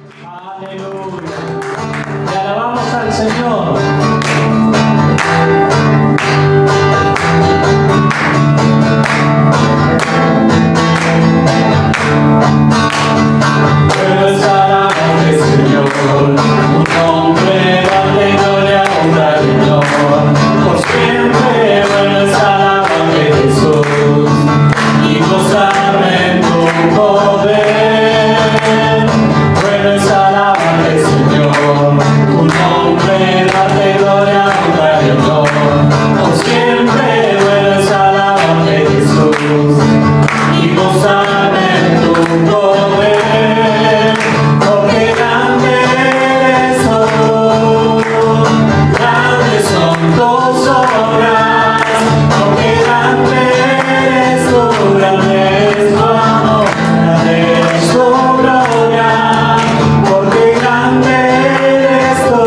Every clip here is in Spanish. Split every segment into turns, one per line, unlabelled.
Aleluya. Le alabamos al Señor. Pues alabamos al Señor, un nombre dale gloria, honra y honor. Por siempre vuelves a alabar de Jesús y gozarme en tu poder. Vuelves a alabar al Señor, un nombre dale gloria, honra y honor. Por siempre vuelves a alabar de Jesús y gozarme en tu poder. Porque grande eres tú, grandes son tus obras. Porque grande eres tú, grande es tu amor, grande es tu gloria. Porque grande eres tú,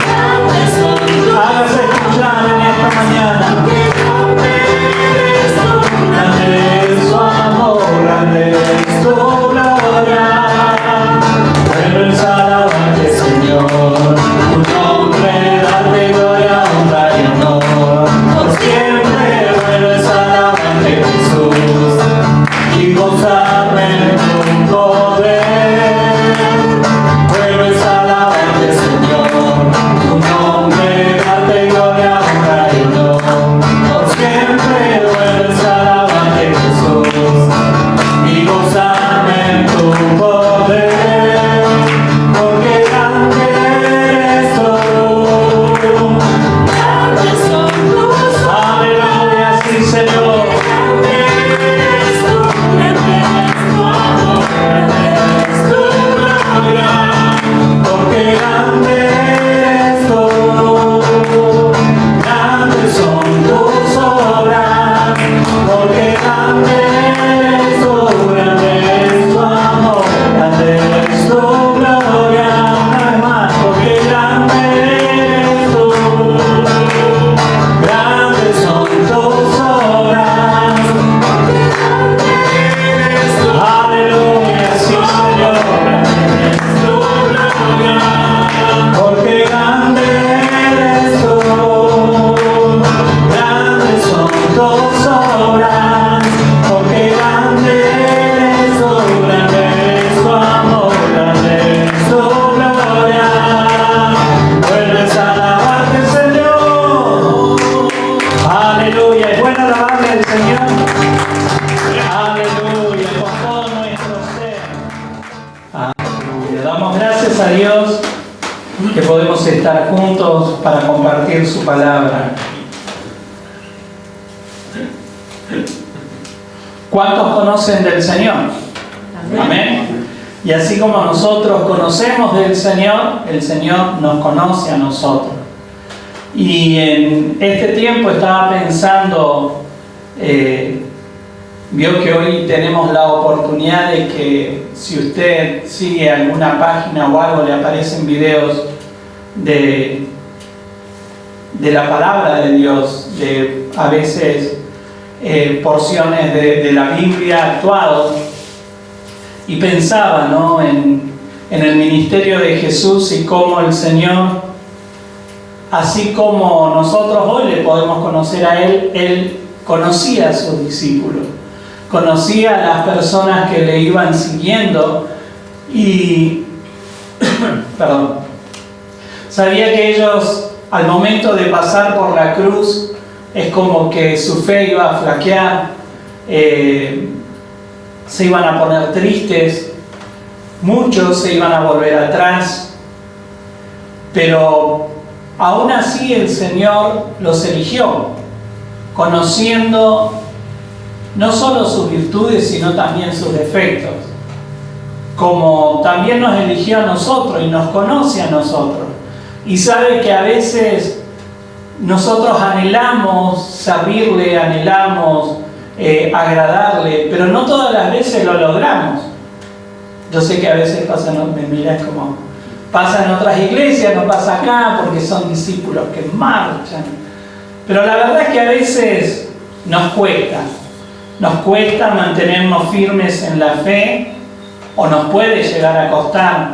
grandes son tus obras. Hágase escuchar en esta mañana. Porque grande eres tú, grande es tu amor, grande es tu gloria. Vuelves a alabarte, Señor, tu nombre darte gloria, honra y honor. Por siempre vuelves a alabarte, Jesús, y gozarme en tu poder. Vuelves a alabarte, Señor, tu nombre darte gloria, honra y honor. Por siempre vuelves a alabarte, Jesús, y gozarme en tu poder. Porque grande eres tú, grandes son tus obras. Aleluya, sí, Señor. Grande eres tú, grande es tu amor, grande es tu gloria. Porque grande eres tú, grandes son tus obras. Porque grande eres tú, grande es tu amor, grande es tu gloria. Una vez más, porque grande eres tú, grandes son tus obras. Aleluya, sí, Señor. Porque grande eres tú, grandes son tus obras. Porque grande eres tú, grande es tu amor, grande es tu gloria. Vuelves a alabarte, Señor. Aleluya, es bueno alabarle al Señor. Aleluya, con todo nuestro ser. Aleluya, damos gracias a Dios que podemos estar juntos para compartir su palabra. ¿Cuántos conocen del Señor? Amén. Y así como nosotros conocemos del Señor, el Señor nos conoce a nosotros. Y en este tiempo estaba pensando, vio que hoy tenemos la oportunidad de que si usted sigue alguna página o algo, le aparecen videos de la palabra de Dios, de a veces porciones de la Biblia actuados. Y pensaba, ¿no?, en el ministerio de Jesús y cómo el Señor, así como nosotros hoy le podemos conocer a Él conocía a sus discípulos, conocía a las personas que le iban siguiendo y sabía que ellos, al momento de pasar por la cruz, es como que su fe iba a flaquear, se iban a poner tristes, muchos se iban a volver atrás, pero aún así el Señor los eligió, conociendo no solo sus virtudes, sino también sus defectos, como también nos eligió a nosotros y nos conoce a nosotros, y sabe que a veces nosotros anhelamos servirle, anhelamos agradarle, pero no todas las veces lo logramos. Yo sé que a veces me miran como pasa en otras iglesias, no pasa acá porque son discípulos que marchan, pero la verdad es que a veces nos cuesta mantenernos firmes en la fe o nos puede llegar a costar.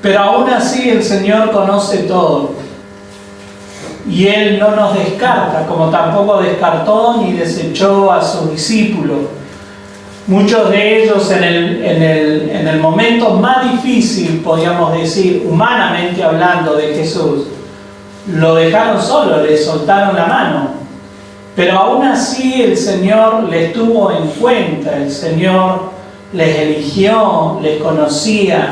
Pero aún así el Señor conoce todo. Y Él no nos descarta, como tampoco descartó ni desechó a sus discípulos. Muchos de ellos en el momento más difícil, podríamos decir, humanamente hablando de Jesús, lo dejaron solo, le soltaron la mano. Pero aún así el Señor les tuvo en cuenta, el Señor les eligió, les conocía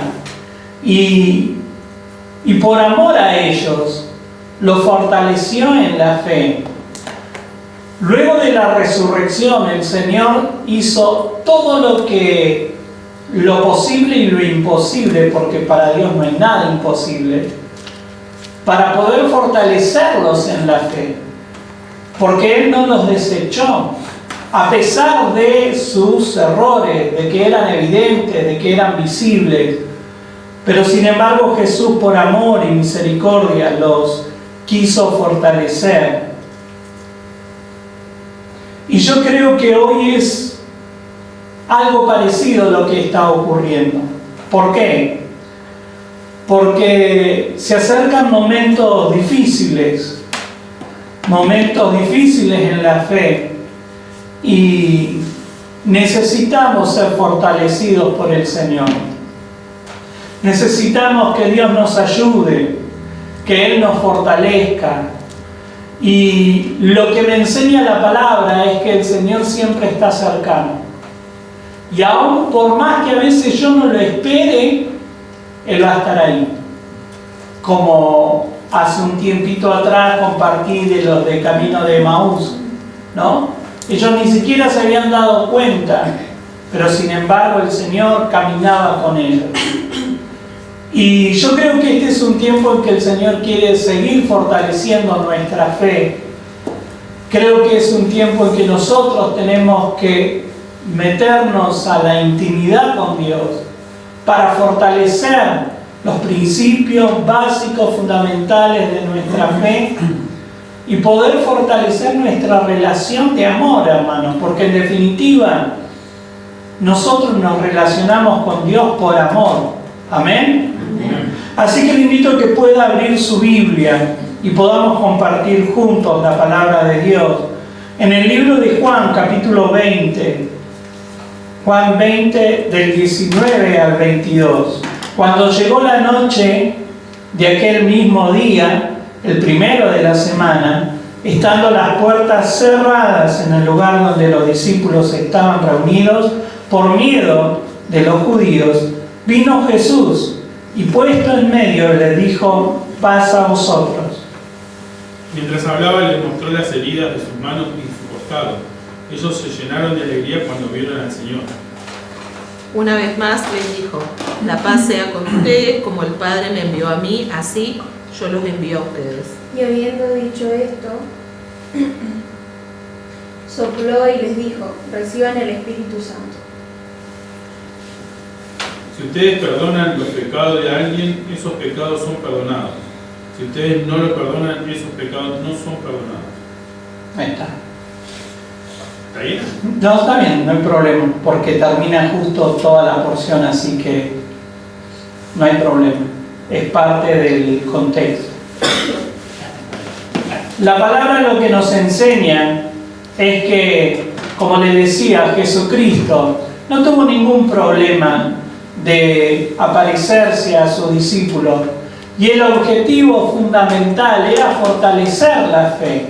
y por amor a ellos los fortaleció en la fe. Luego de la resurrección el Señor hizo todo lo posible y lo imposible, porque para Dios no hay nada imposible, para poder fortalecerlos en la fe, porque Él no los desechó, a pesar de sus errores, de que eran evidentes, de que eran visibles. Pero sin embargo Jesús, por amor y misericordia, los quiso fortalecer. Y yo creo que hoy es algo parecido a lo que está ocurriendo. ¿Por qué? Porque se acercan momentos difíciles en la fe, y necesitamos ser fortalecidos por el Señor. Necesitamos que Dios nos ayude, que Él nos fortalezca. Y lo que me enseña la palabra es que el Señor siempre está cercano. Y aún por más que a veces yo no lo espere, Él va a estar ahí. Como hace un tiempito atrás compartí de los de Camino de Emaús, ¿no? Ellos ni siquiera se habían dado cuenta, pero sin embargo el Señor caminaba con ellos. Y yo creo que este es un tiempo en que el Señor quiere seguir fortaleciendo nuestra fe. Creo que es un tiempo en que nosotros tenemos que meternos a la intimidad con Dios para fortalecer los principios básicos, fundamentales de nuestra fe y poder fortalecer nuestra relación de amor, hermanos, porque en definitiva nosotros nos relacionamos con Dios por amor. Amén. Así que le invito a que pueda abrir su Biblia y podamos compartir juntos la palabra de Dios en el libro de Juan, capítulo 20. Juan 20, del 19 al 22. Cuando llegó la noche de aquel mismo día, el primero de la semana, estando las puertas cerradas en el lugar donde los discípulos estaban reunidos, por miedo de los judíos, vino Jesús y puesto en medio les dijo: paz a vosotros.
Mientras hablaba les mostró las heridas de sus manos y su costado. Ellos se llenaron de alegría cuando vieron al Señor.
Una vez más les dijo: la paz sea con ustedes, como el Padre me envió a mí, así yo los envío a ustedes.
Y habiendo dicho esto, sopló y les dijo: reciban el Espíritu Santo.
Si ustedes perdonan los pecados de alguien, esos pecados son perdonados. Si ustedes no los perdonan, esos pecados no son perdonados.
Ahí está.
¿Está bien?
No, está bien, no hay problema, porque termina justo toda la porción, así que no hay problema. Es parte del contexto. La palabra lo que nos enseña es que, como le decía, Jesucristo no tuvo ningún problema de aparecerse a sus discípulos, y el objetivo fundamental era fortalecer la fe.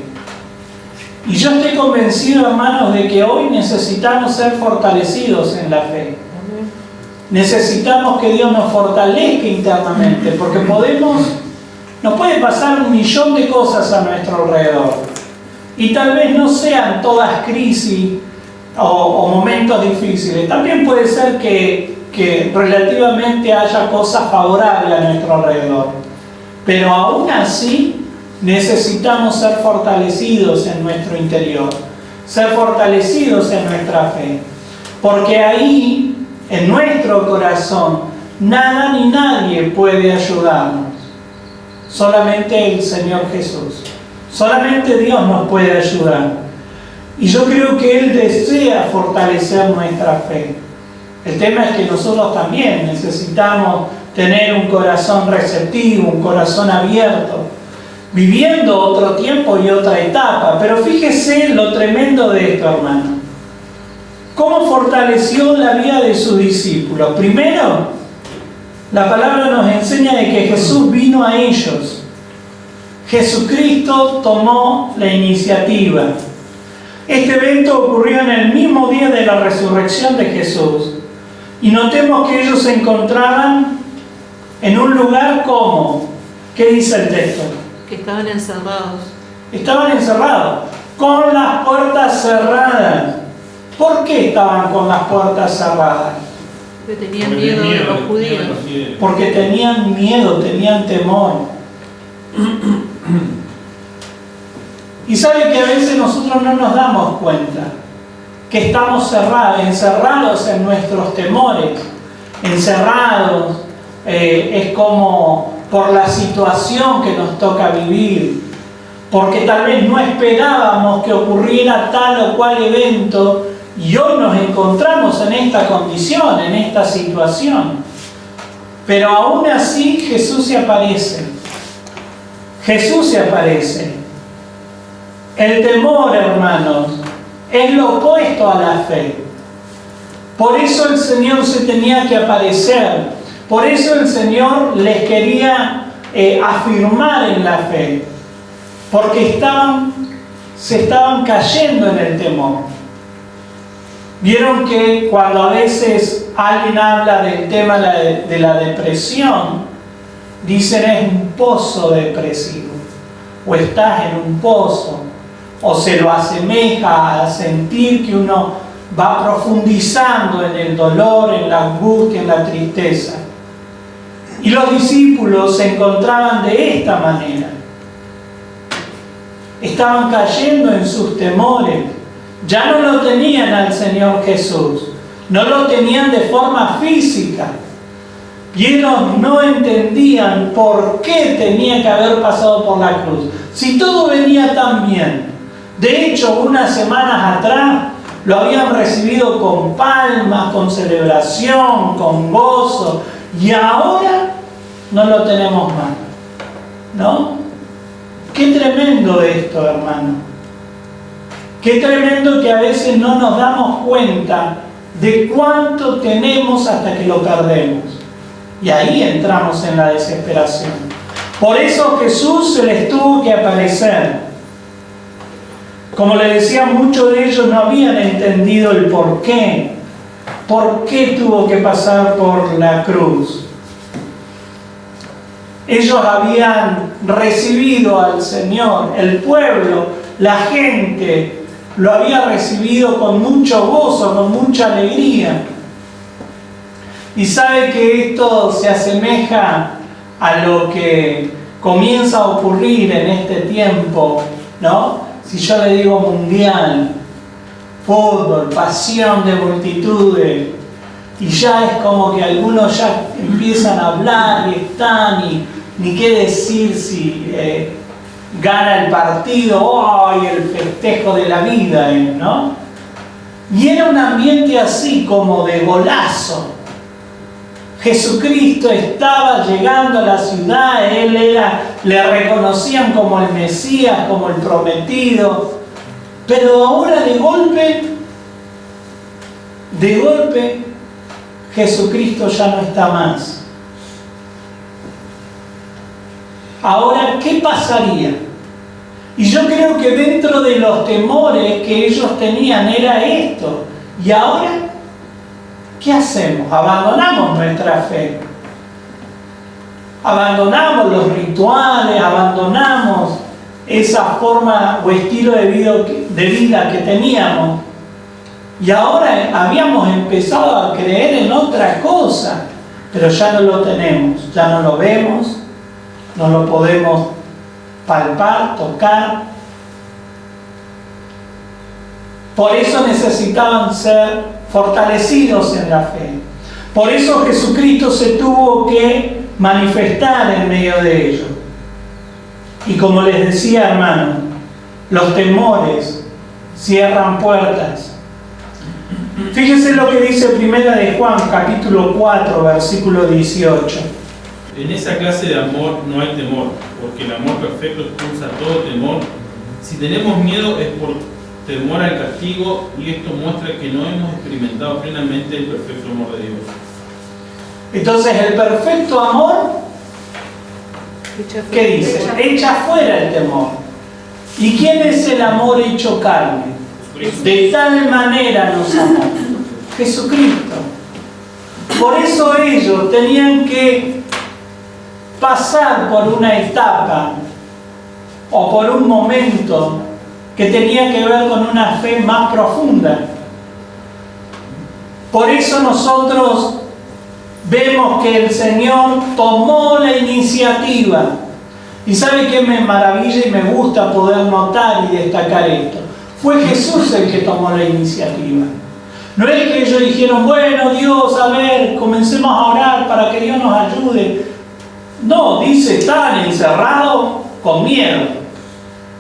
Y yo estoy convencido, hermanos, de que hoy necesitamos ser fortalecidos en la fe. Necesitamos que Dios nos fortalezca internamente, porque nos puede pasar 1.000.000 de cosas a nuestro alrededor, y tal vez no sean todas crisis o momentos difíciles. También puede ser que relativamente haya cosas favorables a nuestro alrededor, pero aún así necesitamos ser fortalecidos en nuestro interior, ser fortalecidos en nuestra fe, porque ahí, en nuestro corazón, nada ni nadie puede ayudarnos. Solamente el Señor Jesús. Solamente Dios nos puede ayudar. Y yo creo que Él desea fortalecer nuestra fe.
El tema es que nosotros también necesitamos tener un corazón receptivo, un corazón abierto, viviendo otro tiempo y otra etapa. Pero fíjese lo tremendo de esto, hermano. ¿Cómo fortaleció la vida de sus discípulos? Primero, la palabra nos enseña de que Jesús vino a ellos. Jesucristo tomó la iniciativa. Este evento ocurrió en el mismo día de la resurrección de Jesús. Y notemos que ellos se encontraban en un lugar como, ¿qué dice el texto?
Que estaban encerrados.
Estaban encerrados, con las puertas cerradas. ¿Por qué estaban con las puertas cerradas?
Porque tenían miedo de los judíos.
Porque tenían miedo, tenían temor. Y sabe que a veces nosotros no nos damos cuenta que estamos encerrados en nuestros temores, encerrados, es como por la situación que nos toca vivir, porque tal vez no esperábamos que ocurriera tal o cual evento y hoy nos encontramos en esta condición, en esta situación. Pero aún así Jesús se aparece. Jesús se aparece. El temor, hermanos, es lo opuesto a la fe. Por eso el Señor se tenía que aparecer. Por eso el Señor les quería afirmar en la fe. Porque se estaban cayendo en el temor. Vieron que cuando a veces alguien habla del tema de la depresión, dicen es un pozo depresivo. O estás en un pozo. O se lo asemeja a sentir que uno va profundizando en el dolor, en la angustia, en la tristeza. Y los discípulos se encontraban de esta manera. Estaban cayendo en sus temores. Ya no lo tenían al Señor Jesús. No lo tenían de forma física. Y ellos no entendían por qué tenía que haber pasado por la cruz. Si todo venía tan bien. De hecho, unas semanas atrás lo habían recibido con palmas, con celebración, con gozo. Y ahora no lo tenemos más. ¿No? Qué tremendo esto, hermano. Qué tremendo que a veces no nos damos cuenta de cuánto tenemos hasta que lo perdemos. Y ahí entramos en la desesperación. Por eso Jesús se les tuvo que aparecer. Como les decía, muchos de ellos no habían entendido el por qué. ¿Por qué tuvo que pasar por la cruz? Ellos habían recibido al Señor, el pueblo, la gente, lo había recibido con mucho gozo, con mucha alegría. Y sabe que esto se asemeja a lo que comienza a ocurrir en este tiempo, ¿no? Si yo le digo mundial, fútbol, pasión de multitudes, y ya es como que algunos ya empiezan a hablar y están, y ni qué decir si gana el partido, ¡ay, el festejo de la vida! ¿No? Y era un ambiente así como de golazo. Jesucristo estaba llegando a la ciudad, le reconocían como el Mesías, como el prometido, pero ahora de golpe, Jesucristo ya no está más. Ahora, ¿qué pasaría? Y yo creo que dentro de los temores que ellos tenían era esto. ¿Y ahora qué hacemos? Abandonamos nuestra fe. Abandonamos los rituales, abandonamos esa forma o estilo de vida que teníamos. Y ahora habíamos empezado a creer en otra cosa, pero ya no lo tenemos, ya no lo vemos, no lo podemos palpar, tocar. Por eso necesitaban ser fortalecidos en la fe. Por eso Jesucristo se tuvo que manifestar en medio de ellos. Y como les decía, hermano, los temores cierran puertas. Fíjense lo que dice Primera de Juan, capítulo 4, versículo 18.
En esa clase de amor no hay temor, porque el amor perfecto expulsa todo temor. Si tenemos miedo es por temor al castigo, y esto muestra que no hemos experimentado plenamente el perfecto amor de Dios.
Entonces, el perfecto amor, ¿qué dice? Echa fuera el temor. ¿Y quién es el amor hecho carne? De tal manera nos amó Jesucristo. Por eso ellos tenían que pasar por una etapa o por un momento que tenía que ver con una fe más profunda. Por eso nosotros vemos que el Señor tomó la iniciativa. ¿Y sabe qué me maravilla y me gusta poder notar y destacar esto? Fue Jesús el que tomó la iniciativa. No es que ellos dijeron, bueno, Dios, a ver, comencemos a orar para que Dios nos ayude. No, dice, están encerrados con miedo.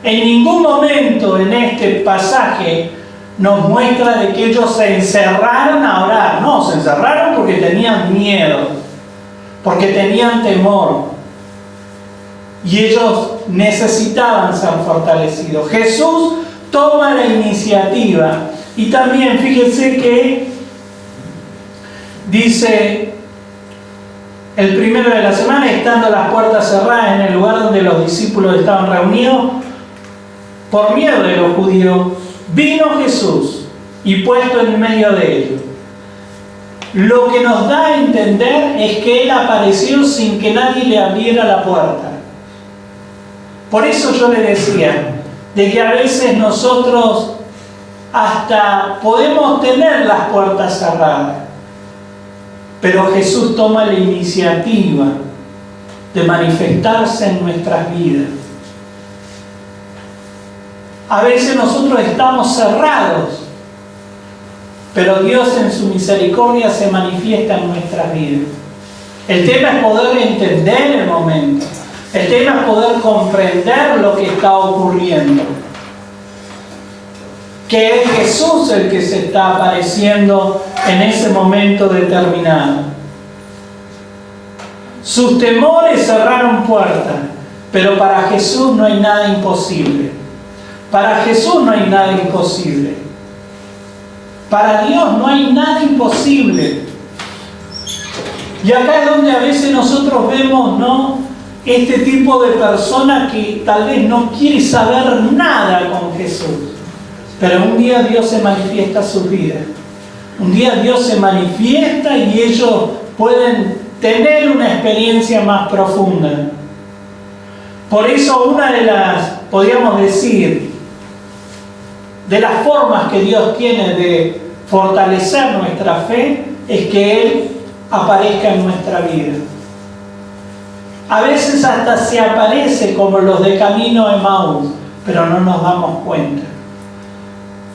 En ningún momento en este pasaje nos muestra de que ellos se encerraron a orar. No, se encerraron porque tenían miedo, porque tenían temor. Y ellos necesitaban ser fortalecidos. Jesús toma la iniciativa. Y también fíjense que dice el primero de la semana, estando las puertas cerradas en el lugar donde los discípulos estaban reunidos, por miedo de los judíos, vino Jesús y puesto en medio de ellos. Lo que nos da a entender es que Él apareció sin que nadie le abriera la puerta. Por eso yo le decía, de que a veces nosotros hasta podemos tener las puertas cerradas, pero Jesús toma la iniciativa de manifestarse en nuestras vidas. A veces nosotros estamos cerrados, pero Dios en su misericordia se manifiesta en nuestras vidas. El tema es poder entender el momento. El tema es poder comprender lo que está ocurriendo. Que es Jesús el que se está apareciendo en ese momento determinado. Sus temores cerraron puertas, pero para Jesús no hay nada imposible. Para Jesús no hay nada imposible. Para Dios no hay nada imposible. Y acá es donde a veces nosotros vemos, ¿no?, este tipo de persona que tal vez no quiere saber nada con Jesús. Pero un día Dios se manifiesta a sus vidas. Un día Dios se manifiesta y ellos pueden tener una experiencia más profunda. Por eso una de las, podríamos decir, de las formas que Dios tiene de fortalecer nuestra fe es que Él aparezca en nuestra vida. A veces hasta se aparece como los de camino de Emaús, pero no nos damos cuenta.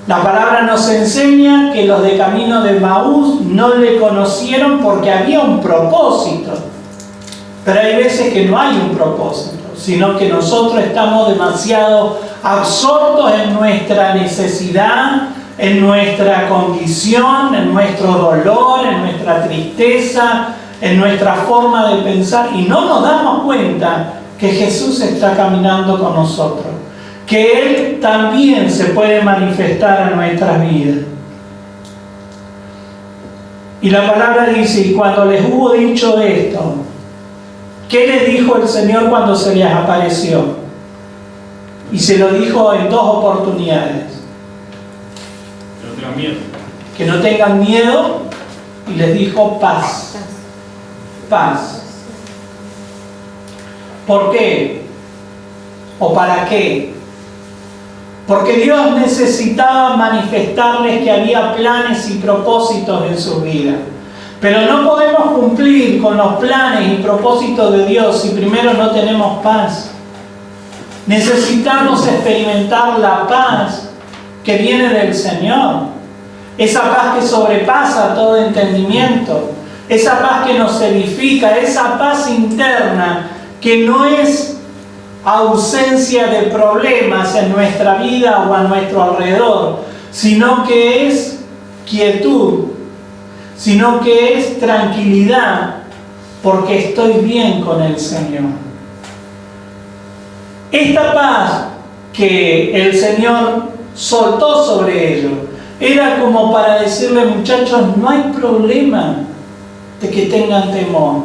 La palabra nos enseña que los de camino de Emaús no le conocieron porque había un propósito. Pero hay veces que no hay un propósito, sino que nosotros estamos demasiado absortos en nuestra necesidad, en nuestra condición, en nuestro dolor, en nuestra tristeza, en nuestra forma de pensar, y no nos damos cuenta que Jesús está caminando con nosotros, que Él también se puede manifestar en nuestras vidas. Y la palabra dice, y cuando les hubo dicho esto, ¿qué les dijo el Señor cuando se les apareció? Y se lo dijo en dos oportunidades.
Que no tengan miedo.
Que no tengan miedo, y les dijo paz. Paz. ¿Por qué? ¿O para qué? Porque Dios necesitaba manifestarles que había planes y propósitos en su vida. Pero no podemos cumplir con los planes y propósitos de Dios si primero no tenemos paz. Necesitamos experimentar la paz que viene del Señor. Esa paz que sobrepasa todo entendimiento. Esa paz que nos edifica, esa paz interna que no es ausencia de problemas en nuestra vida o a nuestro alrededor, sino que es quietud, sino que es tranquilidad porque estoy bien con el Señor. Esta paz que el Señor soltó sobre ellos era como para decirle: muchachos, no hay problema de que tengan temor,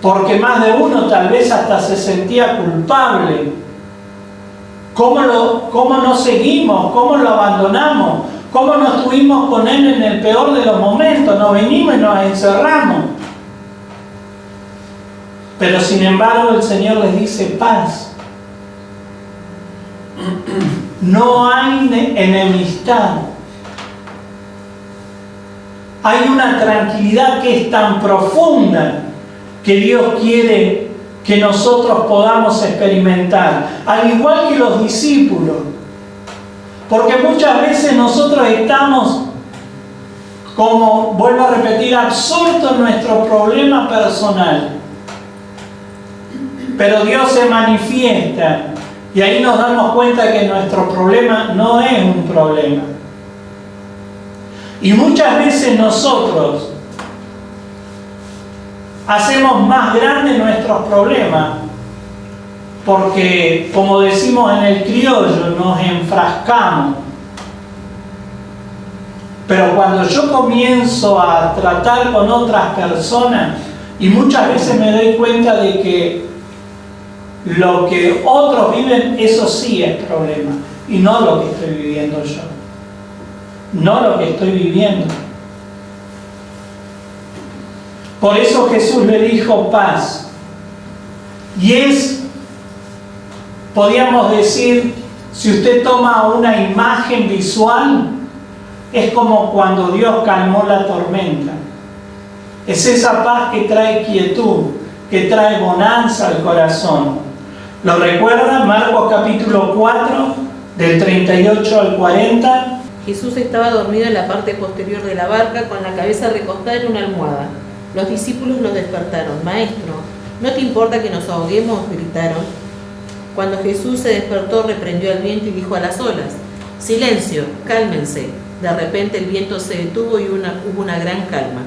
porque más de uno tal vez hasta se sentía culpable. ¿Cómo no seguimos? ¿Cómo lo abandonamos? ¿Cómo no estuvimos con Él en el peor de los momentos? Nos venimos y nos encerramos. Pero sin embargo el Señor les dice: paz. No hay enemistad. Hay una tranquilidad que es tan profunda que Dios quiere que nosotros podamos experimentar, al igual que los discípulos. Porque muchas veces nosotros estamos, como vuelvo a repetir, absortos en nuestro problema personal. Pero Dios se manifiesta y ahí nos damos cuenta que nuestro problema no es un problema. Y muchas veces nosotros hacemos más grandes nuestros problemas porque, como decimos en el criollo, nos enfrascamos. Pero cuando yo comienzo a tratar con otras personas, y muchas veces me doy cuenta de que lo que otros viven, eso sí es problema, y no lo que estoy viviendo yo. No lo que estoy viviendo. Por eso Jesús le dijo paz. Y es, podríamos decir, si usted toma una imagen visual, es como cuando Dios calmó la tormenta. Es esa paz que trae quietud, que trae bonanza al corazón. ¿Lo recuerdan? Marcos capítulo 4, del 38 al 40.
Jesús estaba dormido en la parte posterior de la barca con la cabeza recostada en una almohada. Los discípulos lo despertaron. Maestro, ¿no te importa que nos ahoguemos?, gritaron. Cuando Jesús se despertó, reprendió al viento y dijo a las olas: silencio, cálmense. De repente el viento se detuvo y hubo una gran calma.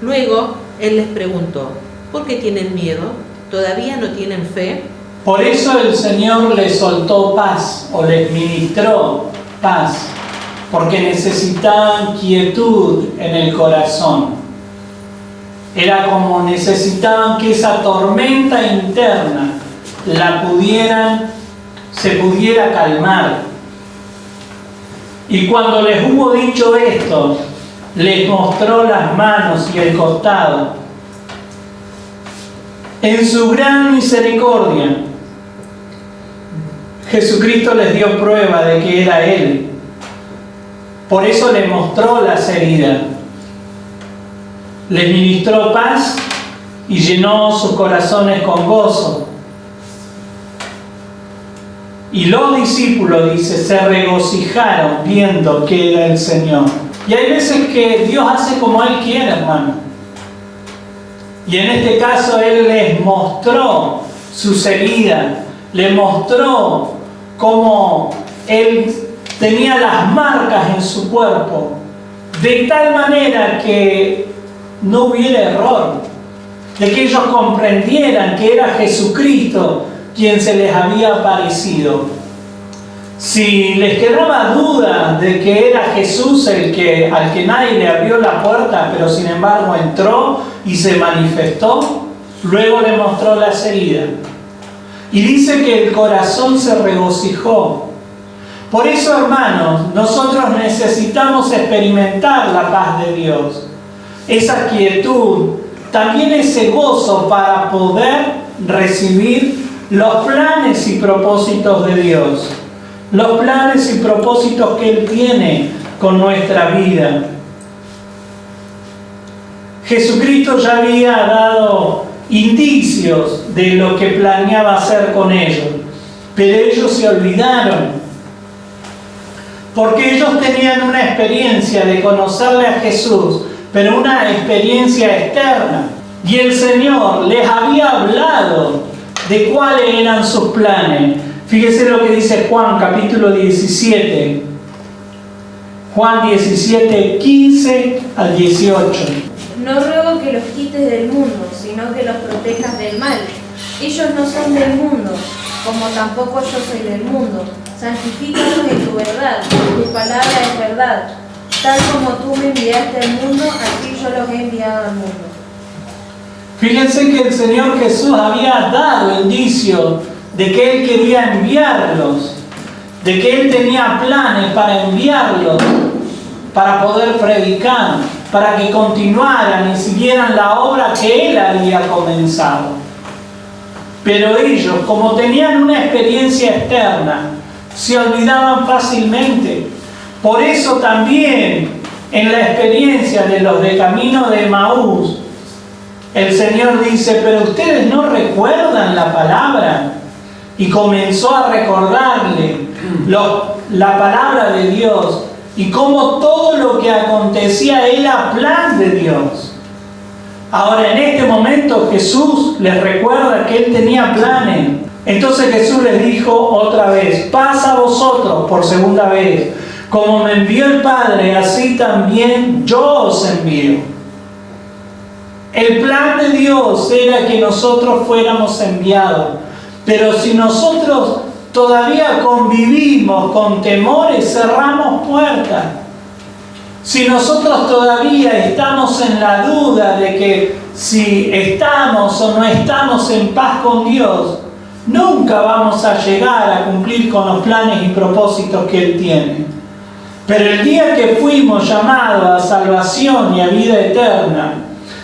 Luego Él les preguntó: ¿por qué tienen miedo? ¿Todavía no tienen fe?
Por eso el Señor les soltó paz, o les ministró paz, porque necesitaban quietud en el corazón. Era como necesitaban que esa tormenta interna se pudiera calmar. Y cuando les hubo dicho esto, les mostró las manos y el costado. En su gran misericordia, Jesucristo les dio prueba de que era Él. Por eso les mostró las heridas. Les ministró paz y llenó sus corazones con gozo. Y los discípulos, dice, se regocijaron viendo que era el Señor. Y hay veces que Dios hace como Él quiere, hermano. Y en este caso Él les mostró sus heridas, les mostró cómo Él tenía las marcas en su cuerpo, de tal manera que no hubiera error, de que ellos comprendieran que era Jesucristo quien se les había aparecido. Si les quedaba duda de que era Jesús al que nadie le abrió la puerta, pero sin embargo entró y se manifestó, luego le mostró las heridas. Y dice que el corazón se regocijó. Por eso, hermanos, nosotros necesitamos experimentar la paz de Dios, esa quietud, también ese gozo para poder recibir los planes y propósitos de Dios, los planes y propósitos que Él tiene con nuestra vida. Jesucristo ya había dado indicios de lo que planeaba hacer con ellos, pero ellos se olvidaron, porque ellos tenían una experiencia de conocerle a Jesús, pero una experiencia externa, y el Señor les había hablado de cuáles eran sus planes. Fíjese lo que dice Juan capítulo 17, Juan 17, 15 al 18.
No ruego que los quites del mundo, sino que los protejas del mal. Ellos no son del mundo, como tampoco yo soy del mundo. Santifícalos en tu verdad, tu palabra es verdad. Tal como tú me enviaste al mundo, así yo los he enviado al mundo.
Fíjense que el Señor Jesús había dado indicio de que Él quería enviarlos, de que Él tenía planes para enviarlos, para poder predicar, para que continuaran y siguieran la obra que Él había comenzado. Pero ellos, como tenían una experiencia externa, se olvidaban fácilmente. Por eso también en la experiencia de los de camino de Emaús, el Señor dice, pero ustedes no recuerdan la palabra. Y comenzó a recordarle la palabra de Dios y cómo todo lo que acontecía era plan de Dios. Ahora en este momento Jesús les recuerda que Él tenía planes. Entonces Jesús les dijo otra vez, paz a vosotros por segunda vez. Como me envió el Padre, así también yo os envío. El plan de Dios era que nosotros fuéramos enviados. Pero si nosotros todavía convivimos con temores, cerramos puertas. Si nosotros todavía estamos en la duda de que si estamos o no estamos en paz con Dios, nunca vamos a llegar a cumplir con los planes y propósitos que Él tiene. Pero el día que fuimos llamados a salvación y a vida eterna,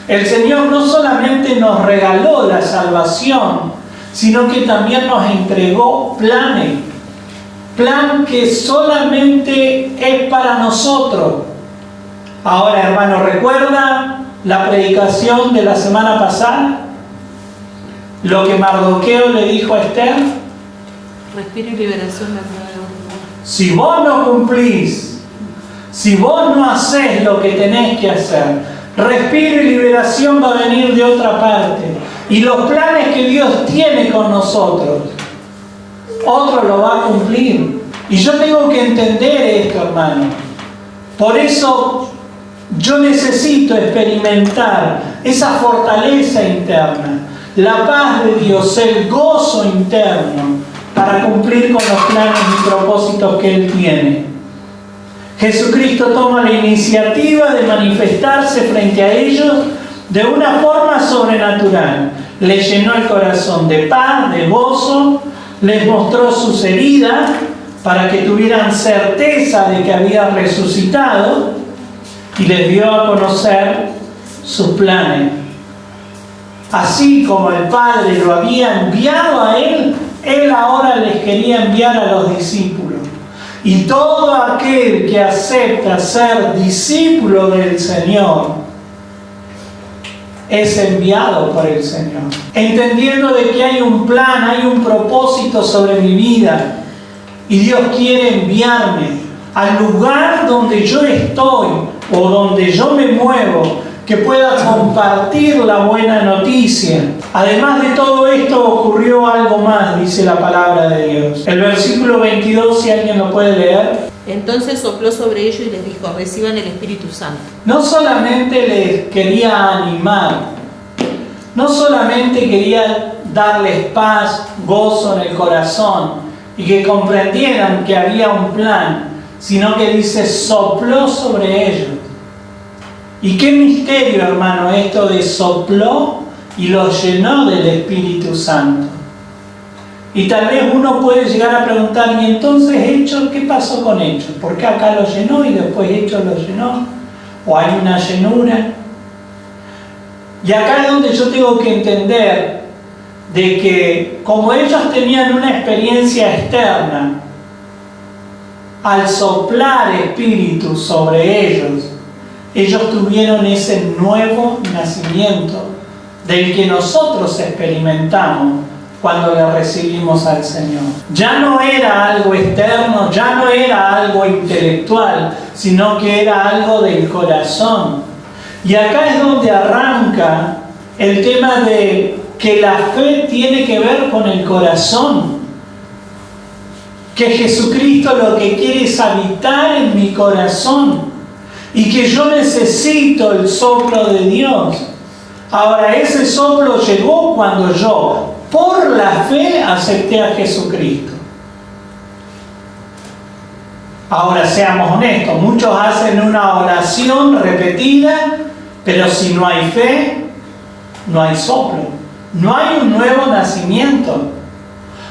el Señor no solamente nos regaló la salvación, sino que también nos entregó planes. Plan que solamente es para nosotros. Ahora, hermano, ¿recuerda la predicación de la semana pasada? Lo que Mardoqueo le dijo a Esther.
Respiro y liberación de nuevo.
Si vos no cumplís, si vos no hacés lo que tenés que hacer, respiro y liberación va a venir de otra parte. Y los planes que Dios tiene con nosotros, otro lo va a cumplir. Y yo tengo que entender esto, hermano. Por eso yo necesito experimentar esa fortaleza interna, la paz de Dios, el gozo interno, para cumplir con los planes y propósitos que Él tiene. Jesucristo toma la iniciativa de manifestarse frente a ellos de una forma sobrenatural. Les llenó el corazón de paz, de gozo, les mostró sus heridas para que tuvieran certeza de que había resucitado y les dio a conocer sus planes. Así como el Padre lo había enviado a Él, Él ahora les quería enviar a los discípulos. Y todo aquel que acepta ser discípulo del Señor es enviado por el Señor. Entendiendo de que hay un plan, hay un propósito sobre mi vida. Y Dios quiere enviarme al lugar donde yo estoy o donde yo me muevo, que pueda compartir la buena noticia. Además de todo esto ocurrió algo más, dice la palabra de Dios. El versículo 22, si alguien lo puede leer.
Entonces sopló sobre ellos y les dijo, reciban el Espíritu Santo.
No solamente les quería animar, no solamente quería darles paz, gozo en el corazón y que comprendieran que había un plan, sino que dice, sopló sobre ellos. Y qué misterio, hermano, esto de sopló y los llenó del Espíritu Santo. Y tal vez uno puede llegar a preguntar, ¿y entonces Hechos qué pasó con Hechos? ¿Por qué acá lo llenó y después Hechos lo llenó? ¿O hay una llenura? Y acá es donde yo tengo que entender de que como ellos tenían una experiencia externa, al soplar Espíritu sobre ellos tuvieron ese nuevo nacimiento del que nosotros experimentamos cuando le recibimos al Señor. Ya no era algo externo, ya no era algo intelectual, sino que era algo del corazón. Y acá es donde arranca el tema de que la fe tiene que ver con el corazón. que Jesucristo lo que quiere es habitar en mi corazón y que yo necesito el soplo de Dios. Ahora, ese soplo llegó cuando yo, por la fe, acepté a Jesucristo. Ahora, seamos honestos, muchos hacen una oración repetida, pero si no hay fe, no hay soplo, no hay un nuevo nacimiento.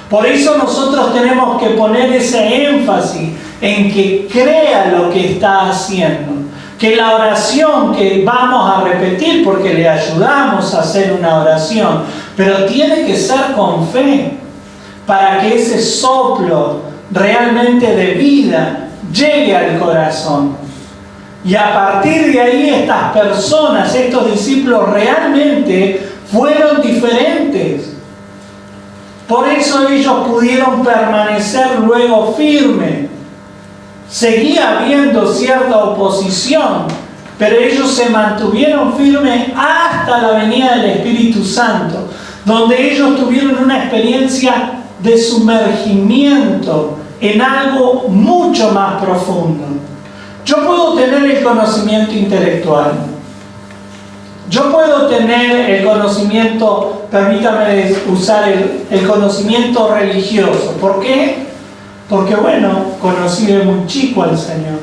Por eso nosotros tenemos que poner ese énfasis en que crea lo que está haciendo. Que la oración que vamos a repetir, porque le ayudamos a hacer una oración, pero tiene que ser con fe, para que ese soplo realmente de vida llegue al corazón. Y a partir de ahí estas personas, estos discípulos realmente fueron diferentes. Por eso ellos pudieron permanecer luego firmes. Seguía habiendo cierta oposición, pero ellos se mantuvieron firmes hasta la venida del Espíritu Santo, donde ellos tuvieron una experiencia de sumergimiento en algo mucho más profundo. Yo puedo tener el conocimiento intelectual, yo puedo tener el conocimiento, permítame usar el conocimiento religioso. ¿Por qué? Porque conocí de muy chico al Señor.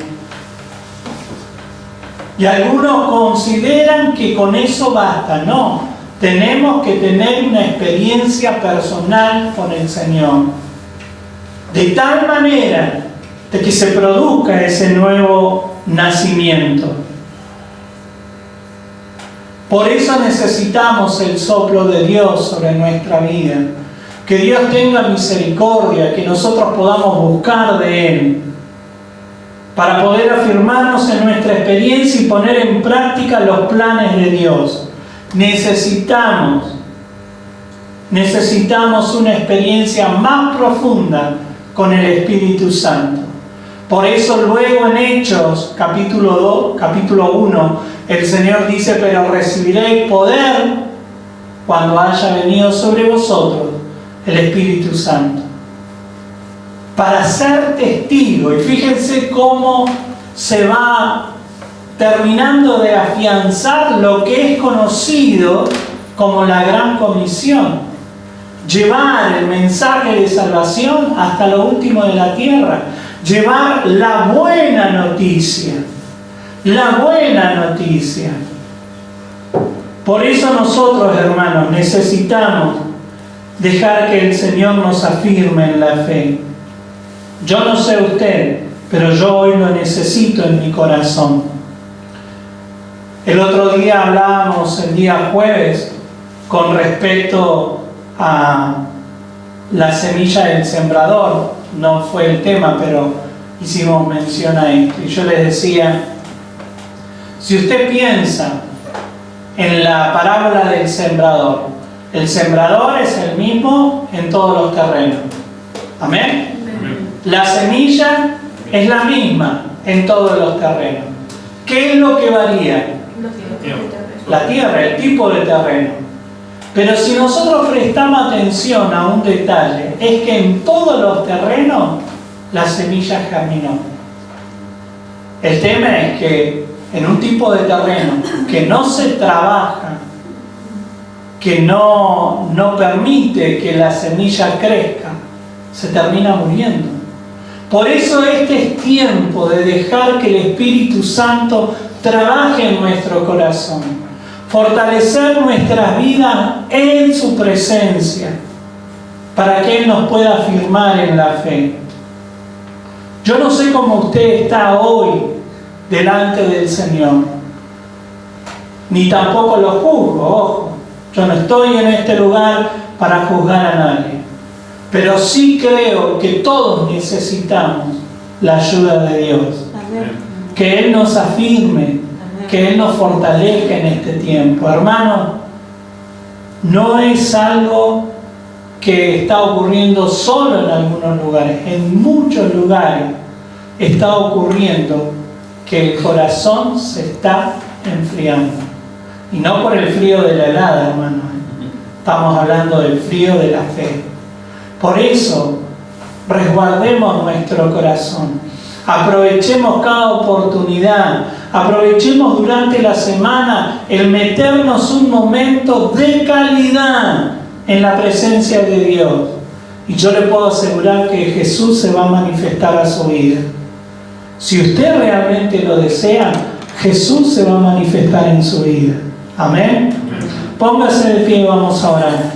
Y algunos consideran que con eso basta. No, tenemos que tener una experiencia personal con el Señor. De tal manera de que se produzca ese nuevo nacimiento. Por eso necesitamos el soplo de Dios sobre nuestra vida. Que Dios tenga misericordia, que nosotros podamos buscar de Él, para poder afirmarnos en nuestra experiencia y poner en práctica los planes de Dios. Necesitamos una experiencia más profunda con el Espíritu Santo. Por eso luego en Hechos, capítulo 1, el Señor dice: pero recibiréis poder cuando haya venido sobre vosotros el Espíritu Santo, para ser testigo. Y fíjense cómo se va terminando de afianzar lo que es conocido como la Gran Comisión: llevar el mensaje de salvación hasta lo último de la tierra, llevar la buena noticia, la buena noticia. Por eso nosotros, hermanos, necesitamos dejar que el Señor nos afirme en la fe. Yo no sé usted, pero yo hoy lo necesito en mi corazón. El otro día hablábamos, el día jueves, con respecto a la semilla del sembrador. No fue el tema, pero hicimos mención a esto. Y yo les decía, si usted piensa en la parábola del sembrador, el sembrador es el mismo en todos los terrenos. ¿Amén? La semilla es la misma en todos los terrenos. ¿Qué es lo que varía? La tierra, el tipo de terreno. Pero si nosotros prestamos atención a un detalle, es que en todos los terrenos la semilla germinó. El tema es que en un tipo de terreno que no se trabaja, que no permite que la semilla crezca, se termina muriendo. Por eso este es tiempo de dejar que el Espíritu Santo trabaje en nuestro corazón, fortalecer nuestras vidas en su presencia, para que Él nos pueda afirmar en la fe. Yo no sé cómo usted está hoy delante del Señor, ni tampoco lo juzgo, ojo. Yo no estoy en este lugar para juzgar a nadie, pero sí creo que todos necesitamos la ayuda de Dios.
Amén.
Que Él nos afirme, que Él nos fortalezca en este tiempo. Hermano, no es algo que está ocurriendo solo en algunos lugares, en muchos lugares está ocurriendo que el corazón se está enfriando. Y no por el frío de la helada, hermano. Estamos hablando del frío de la fe. Por eso, resguardemos nuestro corazón. Aprovechemos cada oportunidad. Aprovechemos durante la semana el meternos un momento de calidad en la presencia de Dios. Y yo le puedo asegurar que Jesús se va a manifestar a su vida. Si usted realmente lo desea, Jesús se va a manifestar en su vida. Amén. Póngase de pie y vamos a orar.